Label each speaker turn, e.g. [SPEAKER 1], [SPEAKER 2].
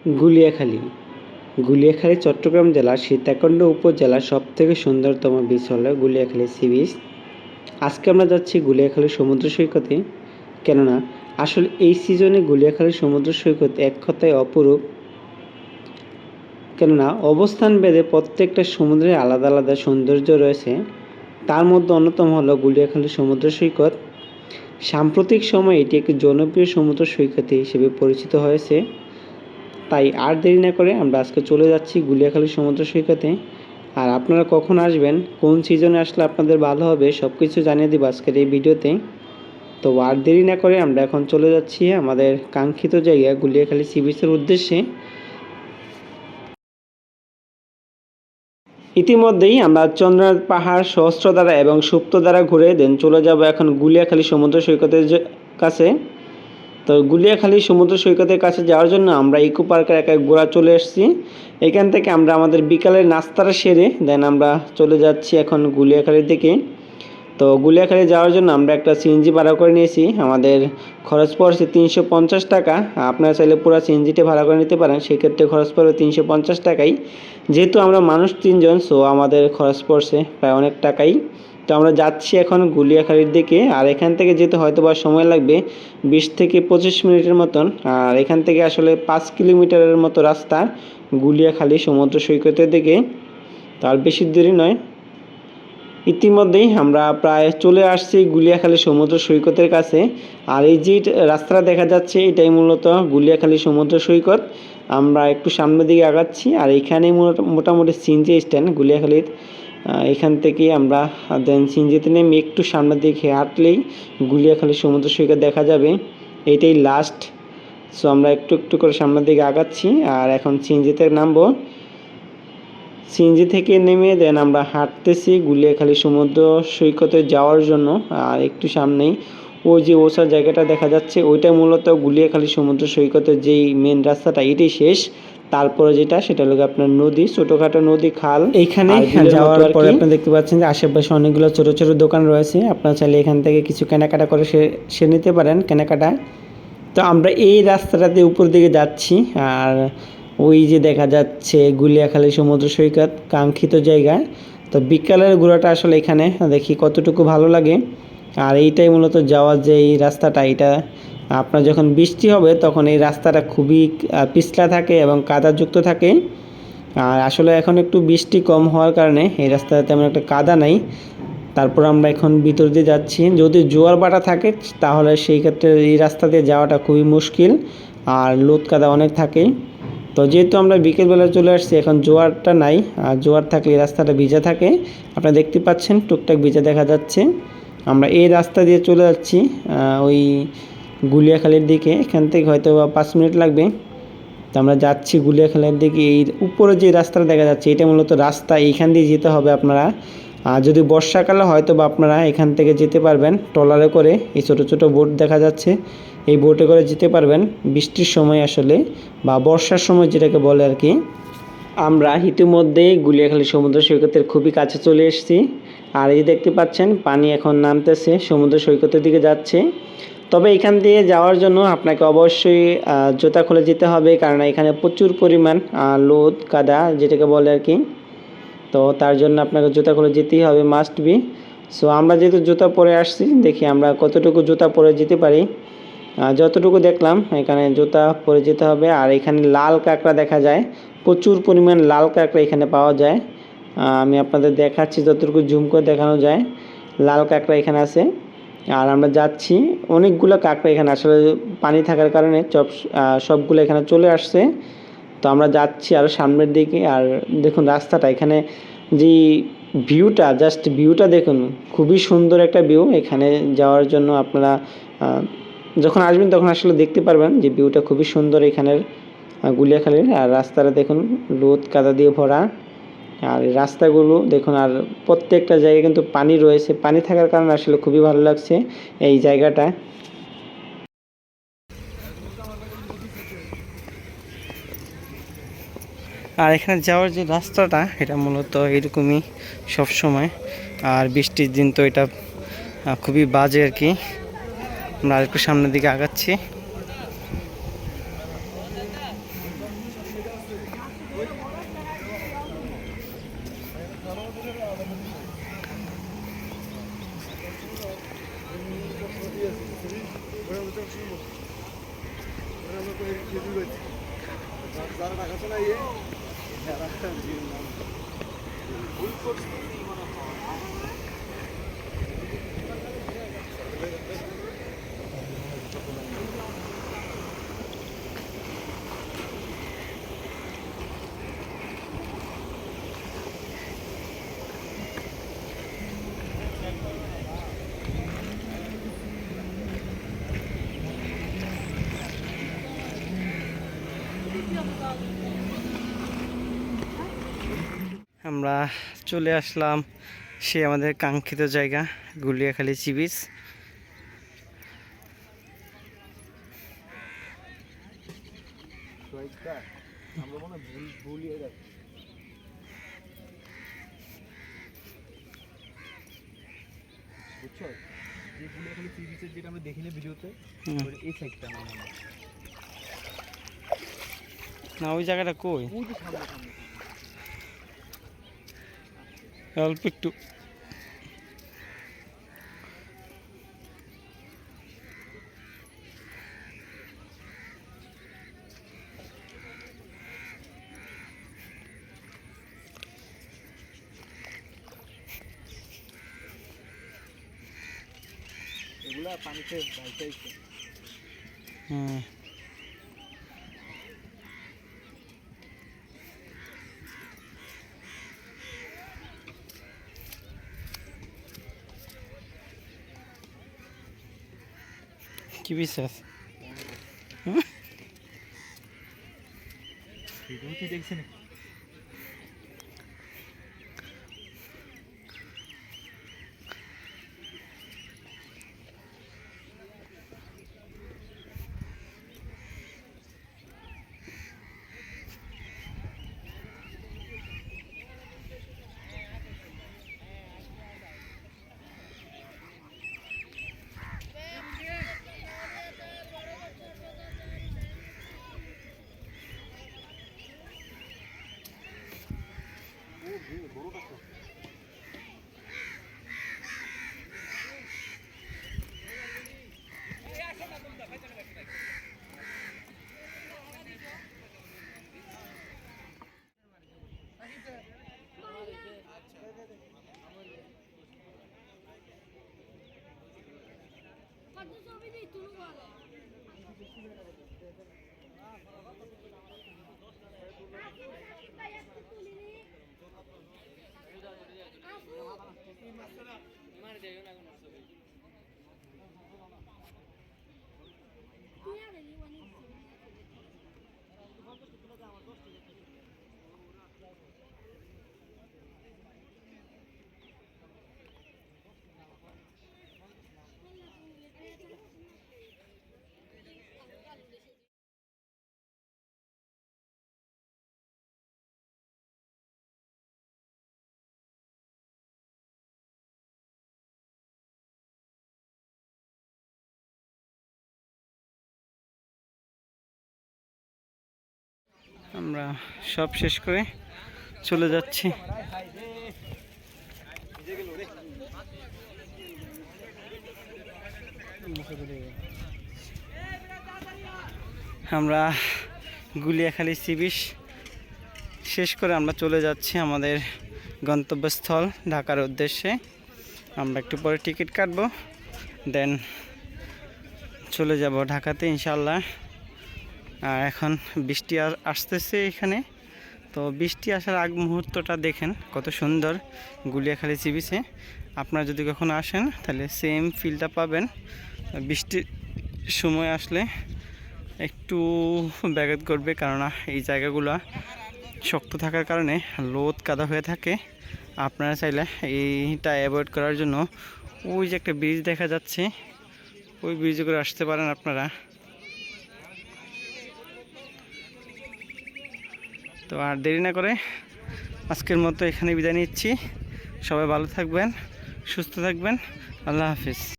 [SPEAKER 1] গুলিয়াখালী। গুলিয়াখালী চট্টগ্রাম জেলার সীতাকুণ্ড উপজেলার সবথেকে সুন্দরতম বিচ হলো গুলিয়াখালী সি বিচ। আজকে আমরা যাচ্ছি গুলিয়াখালী সমুদ্র সৈকতে, কেননা আসলে এই সিজনে গুলিয়াখালী সমুদ্র সৈকত এক কথায় অপরূপ। কেননা অবস্থান ভেদে প্রত্যেকটা সমুদ্রে আলাদা আলাদা সৌন্দর্য রয়েছে, তার মধ্যে অন্যতম হলো গুলিয়াখালী সমুদ্র সৈকত। সাম্প্রতিক সময়ে এটি একটি জনপ্রিয় সমুদ্র সৈকত হিসেবে পরিচিত হয়েছে। তাই আর দেরি না করে আমরা আজকে চলে যাচ্ছি গুলিয়াখালী সমুদ্র সৈকতে। আর আপনারা কখন আসবেন, কোন সিজনে আসলে আপনাদের ভালো হবে, সব কিছু জানিয়ে দিব আজকের এই ভিডিওতে। তো আর দেরি না করে আমরা এখন চলে যাচ্ছি আমাদের কাঙ্ক্ষিত জায়গা গুলিয়াখালী সি বিচের উদ্দেশ্যে। ইতিমধ্যেই আমরা চন্দ্রনাথ পাহাড়, সহস্রধারা এবং সুপ্তধারা ঘুরে দেন চলে যাব এখন গুলিয়াখালী সমুদ্র সৈকতের কাছে। তো গুলিয়াখালী সমুদ্র সৈকতের কাছে যাওয়ার জন্য আমরা ইকো পার্কের একা ঘোরা চলে এসেছি। এখান থেকে আমরা আমাদের বিকালের নাস্তাটা সেরে দেন আমরা চলে যাচ্ছি এখন গুলিয়াখালীর দিকে। তো গুলিয়াখালী যাওয়ার জন্য আমরা একটা সিএনজি ভাড়া করে নিয়েছি। আমাদের খরচ পড়ছে 350 টাকা। আপনারা চাইলে পুরো সিএনজিটা ভাড়া করে নিতে পারেন, সেক্ষেত্রে খরচ পড়বে 350 টাকাই। যেহেতু আমরা মানুষ 3 জন, সো আমাদের খরচ পড়ছে প্রায় অনেক টাকাই। তো আমরা যাচ্ছি এখন গুলিয়াখালীর দিকে। আর এখান থেকে যেতে হয়তো বা সময় লাগবে 20 থেকে 25 মিনিটের মতন। আর এখান থেকে আসলে 5 কিলোমিটারের মতো রাস্তা গুলিয়াখালী সমুদ্র সৈকতের দিকে, তার বেশি দেরি নয়। ইতিমধ্যেই আমরা প্রায় চলে আসছি গুলিয়াখালী সমুদ্র সৈকতের কাছে। আর এই যে রাস্তাটা দেখা যাচ্ছে এটাই মূলত গুলিয়াখালী সমুদ্র সৈকত। আমরা একটু সামনের দিকে আগাচ্ছি। আর এখানেই মোটামুটি সিএনজি স্ট্যান্ড গুলিয়াখালীর। এখান থেকে আমরা দেন সিএনজিতে নেমে একটু সামনের দিকে হাঁটলেই গুলিয়াখালী সমুদ্র সৈকত দেখা যাবে। এইটাই লাস্ট। সো আমরা একটু একটু করে সামনের দিকে আগাচ্ছি। আর এখন সিএনজিতে নামবো। সিএনজি থেকে নেমে দেন আমরা হাঁটতেছি গুলিয়াখালী সমুদ্র সৈকতে যাওয়ার জন্য। আর একটু সামনেই ওই যে ওসার জায়গাটা দেখা যাচ্ছে, ওইটা মূলত গুলিয়াখালী সমুদ্র সৈকতের যেই মেন রাস্তাটা এটাই শেষ। তারপরে যেটা সেটা হলো আপনার নদী, ছোটোখাটো নদী, খাল। এইখানে যাওয়ার পরে আপনি দেখতে পাচ্ছেন যে আশেপাশে অনেকগুলো ছোটো ছোটো দোকান রয়েছে। আপনারা চাইলে এখান থেকে কিছু কেনাকাটা করে সে নিতে পারেন কেনাকাটা। তো আমরা এই রাস্তাটাতে উপর দিকে যাচ্ছি। আর ওই যে দেখা যাচ্ছে গুলিয়াখালী সমুদ্র সৈকত, কাঙ্ক্ষিত জায়গা। তো বিকালের ঘোরাটা আসলে এখানে দেখি কতটুকু ভালো লাগে। আর এইটাই মূলত যাওয়ার যে এই রাস্তাটা, এটা আপনার যখন বৃষ্টি হবে তখন এই রাস্তাটা খুবই পিছলা থাকে এবং কাদাযুক্ত থাকে। আর আসলে এখন একটু বৃষ্টি কম হওয়ার কারণে এই রাস্তাতে তেমন একটা কাদা নাই। তারপর আমরা এখন ভিতর দিয়ে যাচ্ছি। যদি জোয়ার ভাটা থাকে তাহলে সেই ক্ষেত্রে এই রাস্তা দিয়ে যাওয়াটা খুবই মুশকিল, আর লোদ কাদা অনেক থাকে। তো যেহেতু আমরা বিকেলবেলা চলে আসছি, এখন জোয়ারটা নাই। আর জোয়ার থাকলে এই রাস্তাটা ভিজা থাকে। আপনারা দেখতে পাচ্ছেন টুকটাক ভিজা দেখা যাচ্ছে। আমরা এই রাস্তা দিয়ে চলে যাচ্ছি ওই গুলিয়াখালীর দিকে। এখান থেকে হয়তো 5 মিনিট লাগবে। তো আমরা যাচ্ছি গুলিয়াখালীর দিকে। এই উপরে যে রাস্তাটা দেখা যাচ্ছে এটা মূলত রাস্তা, এইখান দিয়ে যেতে হবে আপনারা। আর যদি বর্ষাকালে হয়তো বা আপনারা এখান থেকে যেতে পারবেন ট্রলারে করে। এই ছোটো ছোটো বোট দেখা যাচ্ছে, এই বোটে করে যেতে পারবেন বৃষ্টির সময় আসলে, বা বর্ষার সময় যেটাকে বলে আর কি। আমরা ইতিমধ্যেই গুলিয়াখালী সমুদ্র সৈকতের খুবই কাছে চলে এসেছি। আর এই দেখতে পাচ্ছেন পানি এখন নামতেছে, সমুদ্র সৈকতের দিকে যাচ্ছে। তবে এখান দিয়ে যাওয়ার জন্য আপনাকে অবশ্যই জুতা খুলে যেতে হবে, কারণ এখানে প্রচুর পরিমাণ লোদ কাদা যেটাকে বলে আর কি। তো তার জন্য আপনাকে জুতা খুলে যেতেই হবে, মাস্ট বি। সো আমরা যেহেতু জুতা পরে আসছি, দেখি আমরা কতটুকু জুতা পরে যেতে পারি। যতটুকু দেখলাম এখানে জুতা পরে যেতে হবে। আর এখানে লাল কাঁকড়া দেখা যায়, প্রচুর পরিমাণ লাল কাঁকড়া এখানে পাওয়া যায়। আমি আপনাদের দেখাচ্ছি যতটুকু জুম করে দেখানো যায়, লাল কাঁকড়া এখানে আছে। আর আমরা যাচ্ছি, অনেকগুলো কাঁকড়া এখানে আসলে পানি থাকার কারণে সবগুলো এখানে চলে আসছে। তো আমরা যাচ্ছি আরও সামনের দিকে। আর দেখুন রাস্তাটা, এখানে যে ভিউটা, জাস্ট ভিউটা দেখুন, খুবই সুন্দর একটা ভিউ। এখানে যাওয়ার জন্য আপনারা যখন আসবেন তখন আসলে দেখতে পারবেন যে ভিউটা খুবই সুন্দর এখানের গুলিয়াখালীর। আর রাস্তাটা দেখুন লোদ কাদা দিয়ে ভরা। আর রাস্তাগুলো দেখুন, আর প্রত্যেকটা জায়গায় কিন্তু পানি রয়েছে। পানি থাকার কারণে আসলে খুবই ভালো লাগছে এই জায়গাটা। আর এখানে যাওয়ার যে রাস্তাটা এটা মূলত এরকমই সব সময়। আর বৃষ্টির দিন তো এটা খুবই বাজে আর কি। আমরা একটু সামনের দিকে আগাচ্ছি। আমরা চলে আসলাম সে আমাদের কাঙ্ক্ষিত জায়গা গুলিয়াখালী সি বিচ।
[SPEAKER 2] যেটা আমরা দেখিনি ভিডিওতে এই সাইডটা
[SPEAKER 1] না ওই জায়গাটা কই অল্প একটু
[SPEAKER 2] এগুলা পানিতে ভাইটাইছে।
[SPEAKER 1] কি বিশ্বাস
[SPEAKER 2] ভিডিওতে দেখছেন
[SPEAKER 1] আমরা সব শেষ করে চলে যাচ্ছি। আমরা গুলিয়াখালী সি বিচ শেষ করে আমরা চলে যাচ্ছি আমাদের গন্তব্যস্থল ঢাকার উদ্দেশ্যে। আমরা একটু পরে টিকিট কাটবো, দেন চলে যাব ঢাকাতে ইনশাল্লাহ। আর এখন বৃষ্টি আসতেছে এখানে, তো বৃষ্টি আসার আগ মুহূর্তটা দেখেন কত সুন্দর গুলিয়াখালী সি বিচে। আপনারা যদি কখনো আসেন তাহলে সেম ফিলটা পাবেন। বৃষ্টির সময় আসলে একটু ব্যাঘাত করবে, কেননা এই জায়গাগুলো শক্ত থাকার কারণে লোদ কাদা হয়ে থাকে। আপনারা চাইলে এইটা অ্যাভয়েড করার জন্য ওই যে একটা ব্রিজ দেখা যাচ্ছে, ওই ব্রিজে করে আসতে পারেন আপনারা। তো আর দেরি না করে আজকের মতো এখানে বিদায় নিচ্ছি। সবাই ভালো থাকবেন, সুস্থ থাকবেন। আল্লাহ হাফিজ।